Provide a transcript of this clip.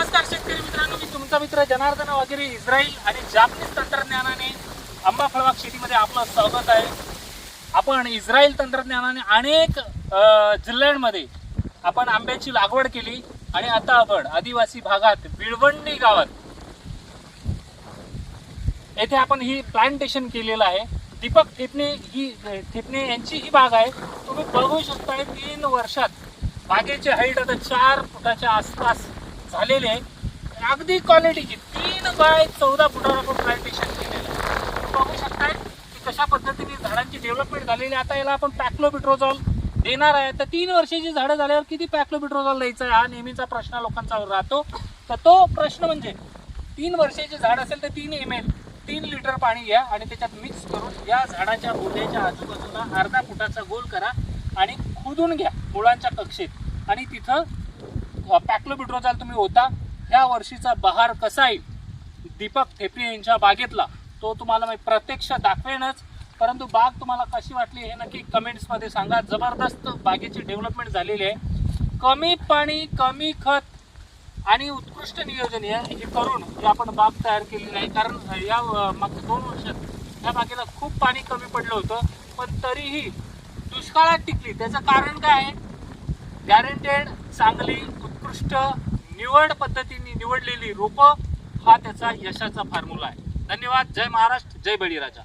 नमस्कार शेतकरी मित्रांनो, मी तुमचा मित्र जनार्दन वगैरे इस्रायल आणि जापनीज तंत्रज्ञानाने आंबा फळबाग शेतीमध्ये आपलं स्वागत आहे. आपण इस्रायल तंत्रज्ञानाने अनेक जिल्ह्यांमध्ये आपण आंब्याची लागवड केली आणि आता आपण आदिवासी भागात विळवंडी गावात येथे आपण ही प्लांटेशन केलेलं आहे. दीपक ठेपणे यांची ही बाग आहे. तुम्ही बघू शकता 3 वर्षात बागेची हाईट आता 4 फुटाच्या आसपास झालेले आहे. अगदी क्वालिटीची 3 बाय 14 फुटावर आपण प्लांटेशन केलेलं आहे. तुम्ही बघू शकताय की कशा पद्धतीने झाडांची डेव्हलपमेंट झालेली. आता याला आपण पॅक्लोबिट्रोझॉल देणार आहे. तर 3 वर्षाची झाडं झाल्यावर किती पॅक्लोबिट्रोझॉल द्यायचं आहे हा नेहमीचा प्रश्न लोकांचा राहतो. तर तो प्रश्न म्हणजे 3 वर्षाचे झाड असेल तर 3 ml 3 लिटर पाणी घ्या आणि त्याच्यात मिक्स करून या झाडाच्या बुंध्याच्या आजूबाजूला अर्धा फुटाचा गोल करा आणि खोदून घ्या मुळांच्या कक्षेत आणि तिथं पॅक्लोबिट्रोझॉल तुम्ही होता. या वर्षीचा बहार कसा येईल दीपक ठेपणे यांच्या बागेतला तो तुम्हाला मी प्रत्यक्ष दाखवेनच. परंतु बाग तुम्हाला कशी वाटली हे नक्की कमेंट्समध्ये सांगा. जबरदस्त बागेची डेव्हलपमेंट झालेली आहे. कमी पाणी, कमी खत आणि उत्कृष्ट नियोजन हे करून आपण बाग तयार केलेली आहे. कारण या मागच्या 2 वर्षात या बागेला खूप पाणी कमी पडलं होतं, पण तरीही दुष्काळात टिकली. त्याचं कारण काय आहे? गॅरंटेड चांगली उत्कृष्ट निवड पद्धतीने निवडलेली रोपं हा त्याचा यशाचा फॉर्म्युला आहे. धन्यवाद. जय महाराष्ट्र, जय बळीराजा.